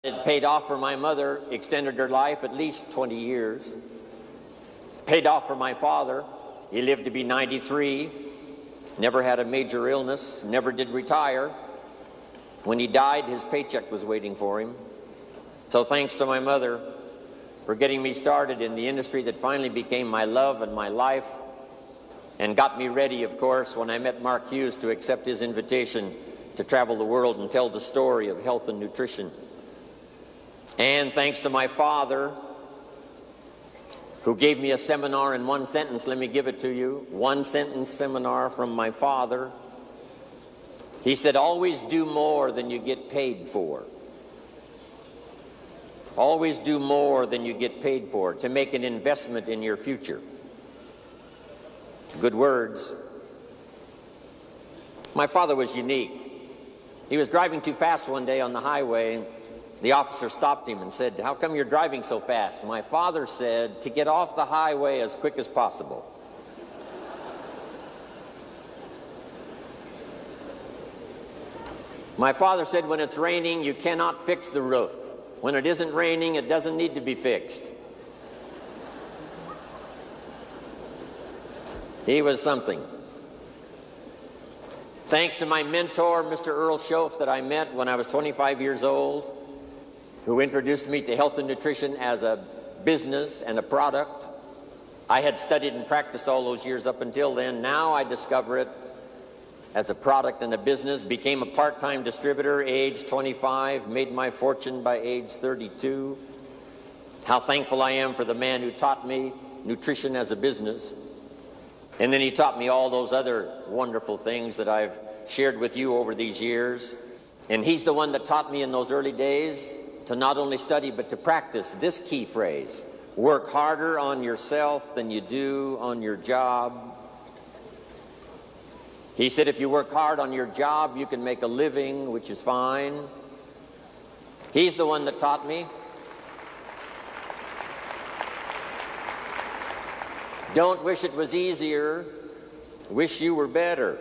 It paid off for my mother, extended her life at least 20 years. Paid off for my father. He lived to be 93, never had a major illness, never did retire. When he died, his paycheck was waiting for him. So thanks to my mother for getting me started in the industry that finally became my love and my life, and got me ready, of course, when I met Mark Hughes to accept his invitation to travel the world and tell the story of health and nutrition. And thanks to my father, who gave me a seminar in one sentence. Let me give it to you. One sentence seminar from my father. He said, always do more than you get paid for. Always do more than you get paid for, to make an investment in your future. Good words. My father was unique. He was driving too fast one day on the highway. The officer stopped him and said, "How come you're driving so fast?" My father said, "To get off the highway as quick as possible." My father said, when it's raining, you cannot fix the roof. When it isn't raining, it doesn't need to be fixed. He was something. Thanks to my mentor, Mr. Earl Schoaf, that I met when I was 25 years old, who introduced me to health and nutrition as a business and a product. I had studied and practiced all those years up until then. Now I discover it as a product and a business. Became a part-time distributor, age 25, made my fortune by age 32. How thankful I am for the man who taught me nutrition as a business. And then he taught me all those other wonderful things that I've shared with you over these years. And he's the one that taught me in those early days to not only study but to practice this key phrase: work harder on yourself than you do on your job. He said if you work hard on your job, you can make a living, which is fine. He's the one that taught me. Don't wish it was easier, wish you were better.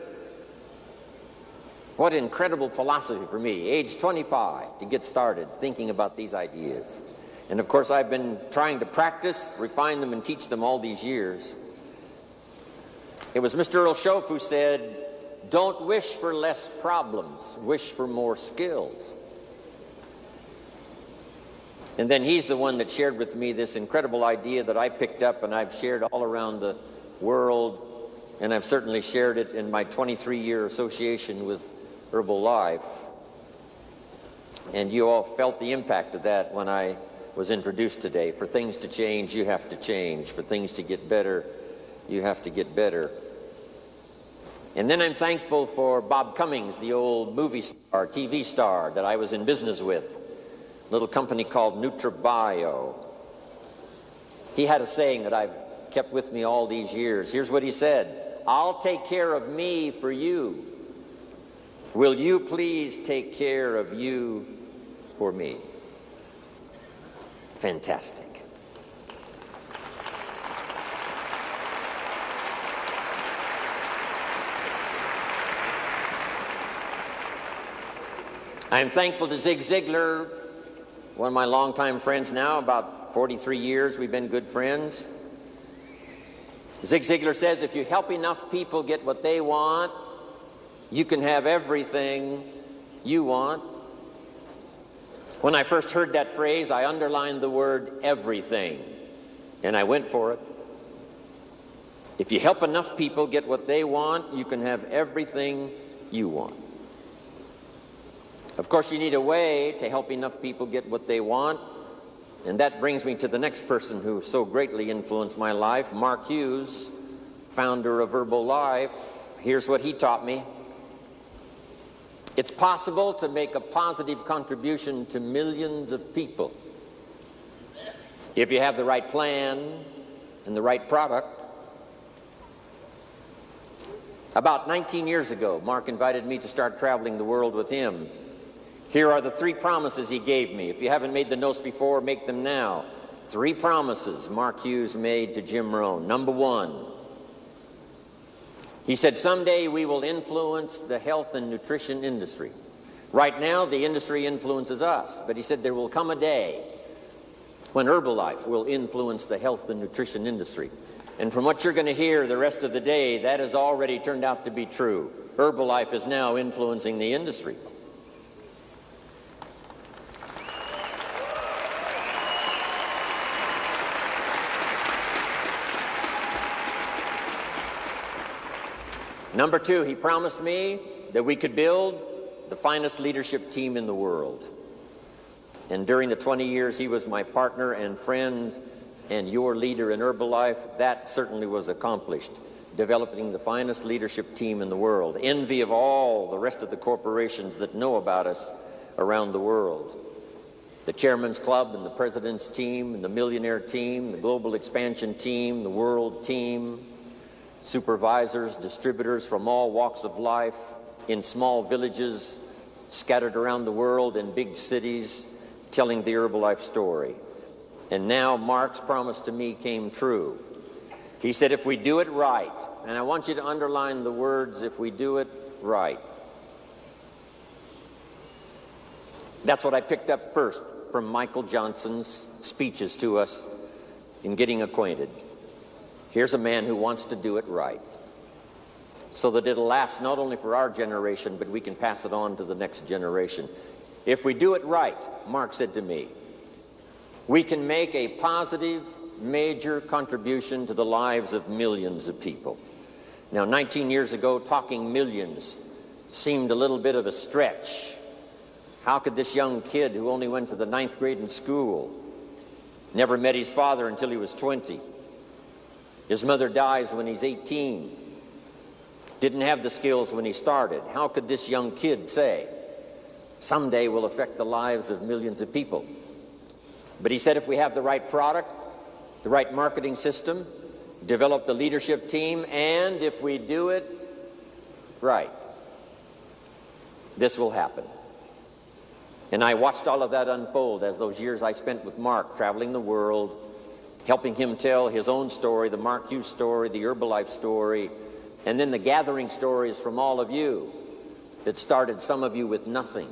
What incredible philosophy for me, age 25, to get started thinking about these ideas. And of course, I've been trying to practice, refine them, and teach them all these years. It was Mr. Earl Schoaf who said, don't wish for less problems, wish for more skills. And then he's the one that shared with me this incredible idea that I picked up and I've shared all around the world, and I've certainly shared it in my 23-year association with Herbalife. And you all felt the impact of that when I was introduced today. For things to change, you have to change. For things to get better, you have to get better. And then I'm thankful for Bob Cummings, the old movie star, TV star that I was in business with. A little company called NutriBio. He had a saying that I've kept with me all these years. Here's what he said: I'll take care of me for you. Will you please take care of you for me? Fantastic. I'm thankful to Zig Ziglar, one of my longtime friends now, about 43 years we've been good friends. Zig Ziglar says, if you help enough people get what they want, you can have everything you want. When I first heard that phrase, I underlined the word everything, and I went for it. If you help enough people get what they want, you can have everything you want. Of course, you need a way to help enough people get what they want, and that brings me to the next person who so greatly influenced my life, Mark Hughes, founder of Herbalife. Here's what he taught me. It's possible to make a positive contribution to millions of people if you have the right plan and the right product. About 19 years ago, Mark invited me to start traveling the world with him. Here are the 3 promises he gave me. If you haven't made the notes before, make them now. 3 promises Mark Hughes made to Jim Rohn. Number 1, he said, someday we will influence the health and nutrition industry. Right now, the industry influences us, but he said there will come a day when Herbalife will influence the health and nutrition industry. And from what you're going to hear the rest of the day, that has already turned out to be true. Herbalife is now influencing the industry. Number two, he promised me that we could build the finest leadership team in the world. And during the 20 years he was my partner and friend and your leader in Herbalife, that certainly was accomplished, developing the finest leadership team in the world, envy of all the rest of the corporations that know about us around the world. The Chairman's Club and the President's team and the Millionaire team, the Global Expansion team, the World team, supervisors, distributors from all walks of life, in small villages scattered around the world, in big cities, telling the Herbalife story. And now Mark's promise to me came true. He said, if we do it right, and I want you to underline the words, if we do it right. That's what I picked up first from Michael Johnson's speeches to us in getting acquainted. Here's a man who wants to do it right, so that it'll last not only for our generation, but we can pass it on to the next generation. If we do it right, Mark said to me, we can make a positive, major contribution to the lives of millions of people. Now, 19 years ago, talking millions seemed a little bit of a stretch. How could this young kid who only went to the 9th grade in school, never met his father until he was 20, his mother dies when he's 18, didn't have the skills when he started, how could this young kid say, someday we'll affect the lives of millions of people? But he said if we have the right product, the right marketing system, develop the leadership team, and if we do it right, this will happen. And I watched all of that unfold as those years I spent with Mark, traveling the world, helping him tell his own story, the Mark Hughes story, the Herbalife story, and then the gathering stories from all of you that started, some of you with nothing.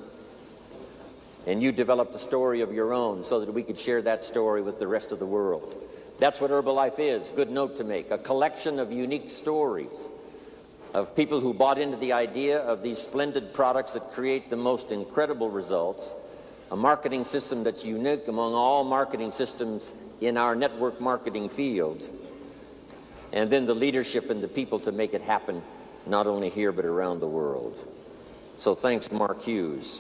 And you developed a story of your own so that we could share that story with the rest of the world. That's what Herbalife is, good note to make, a collection of unique stories of people who bought into the idea of these splendid products that create the most incredible results, a marketing system that's unique among all marketing systems in our network marketing field, and then the leadership and the people to make it happen, not only here but around the world. So thanks, Mark Hughes.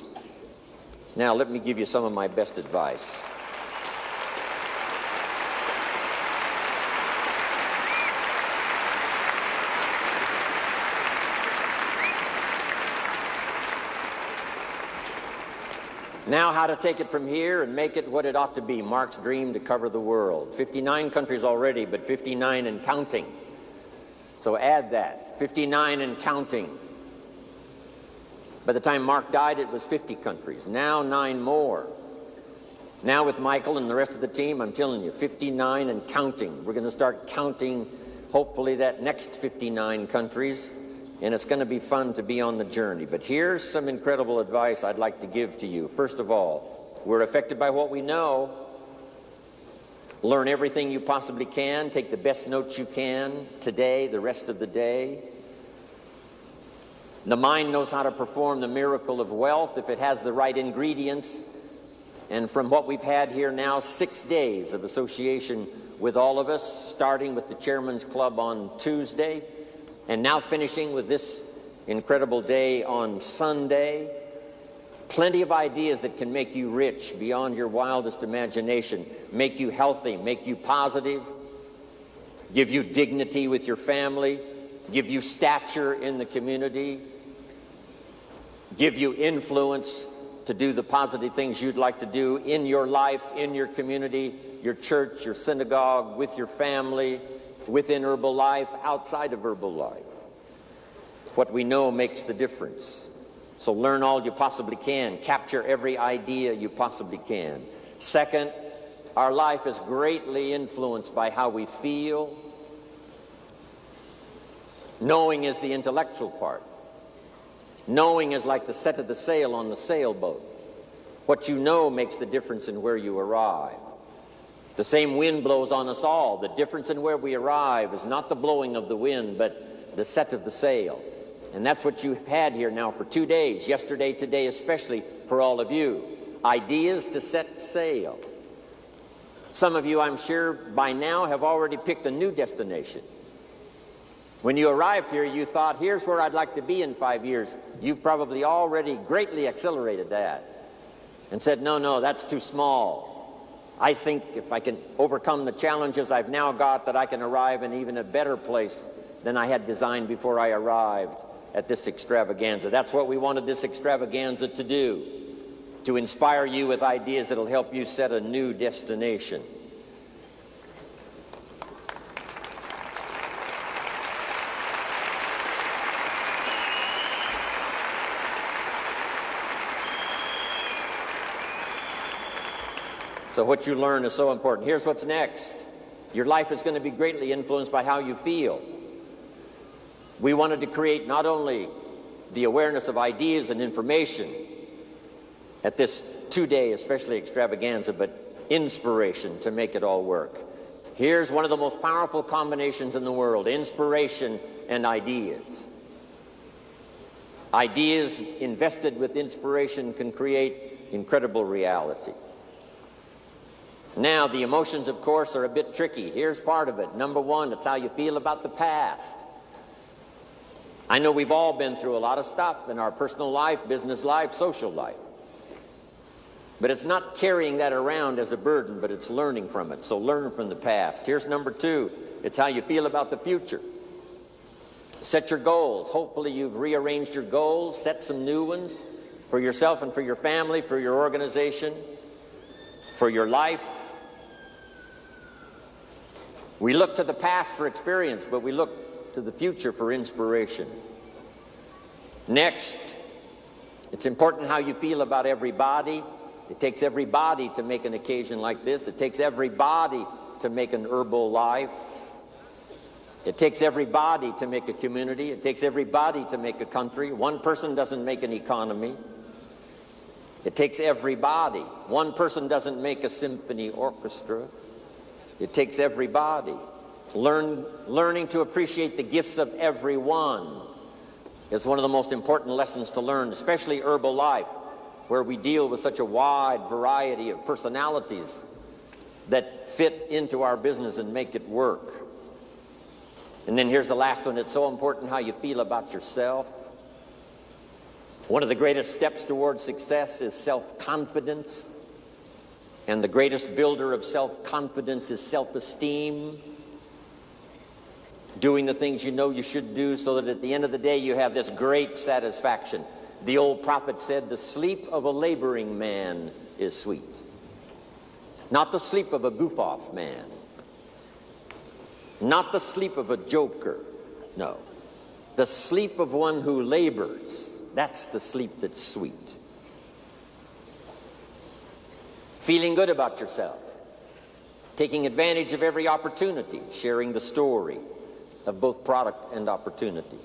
Now let me give you some of my best advice. Now how to take it from here and make it what it ought to be, Mark's dream to cover the world. 59 countries already, but 59 and counting. So add that, 59 and counting. By the time Mark died, it was 50 countries. Now 9 more. Now with Michael and the rest of the team, I'm telling you, 59 and counting. We're going to start counting, hopefully, that next 59 countries. And it's going to be fun to be on the journey. But here's some incredible advice I'd like to give to you. First of all, we're affected by what we know. Learn everything you possibly can. Take the best notes you can today, the rest of the day. The mind knows how to perform the miracle of wealth if it has the right ingredients. And from what we've had here now, 6 days of association with all of us, starting with the Chairman's Club on Tuesday, and now finishing with this incredible day on Sunday. Plenty of ideas that can make you rich beyond your wildest imagination, make you healthy, make you positive, give you dignity with your family, give you stature in the community, give you influence to do the positive things you'd like to do in your life, in your community, your church, your synagogue, with your family, within Herbalife, outside of Herbalife. What we know makes the difference. So learn all you possibly can. Capture every idea you possibly can. Second, our life is greatly influenced by how we feel. Knowing is the intellectual part. Knowing is like the set of the sail on the sailboat. What you know makes the difference in where you arrive. The same wind blows on us all. The difference in where we arrive is not the blowing of the wind, but the set of the sail. And that's what you've had here now for 2 days, yesterday, today, especially for all of you. Ideas to set sail. Some of you, I'm sure, by now have already picked a new destination. When you arrived here, you thought, here's where I'd like to be in 5 years. You've probably already greatly accelerated that and said, no, that's too small. I think if I can overcome the challenges I've now got, that I can arrive in even a better place than I had designed before I arrived at this extravaganza. That's what we wanted this extravaganza to do, to inspire you with ideas that'll help you set a new destination. So what you learn is so important. Here's what's next. Your life is going to be greatly influenced by how you feel. We wanted to create not only the awareness of ideas and information at this 2-day, especially extravaganza, but inspiration to make it all work. Here's one of the most powerful combinations in the world: inspiration and ideas. Ideas invested with inspiration can create incredible reality. Now, the emotions, of course, are a bit tricky. Here's part of it. Number one, it's how you feel about the past. I know we've all been through a lot of stuff in our personal life, business life, social life. But it's not carrying that around as a burden, but it's learning from it. So learn from the past. Here's number two. It's how you feel about the future. Set your goals. Hopefully you've rearranged your goals, set some new ones for yourself and for your family, for your organization, for your life. We look to the past for experience, but we look to the future for inspiration. Next, it's important how you feel about everybody. It takes everybody to make an occasion like this. It takes everybody to make an herbal life. It takes everybody to make a community. It takes everybody to make a country. One person doesn't make an economy. It takes everybody. One person doesn't make a symphony orchestra. It takes everybody. Learning to appreciate the gifts of everyone is one of the most important lessons to learn, especially herbal life, where we deal with such a wide variety of personalities that fit into our business and make it work. And then here's the last one. It's so important how you feel about yourself. One of the greatest steps towards success is self-confidence. And the greatest builder of self-confidence is self-esteem. Doing the things you know you should do so that at the end of the day you have this great satisfaction. The old prophet said, the sleep of a laboring man is sweet. Not the sleep of a goof-off man. Not the sleep of a joker. No. The sleep of one who labors. That's the sleep that's sweet. Feeling good about yourself. Taking advantage of every opportunity. Sharing the story of both product and opportunity.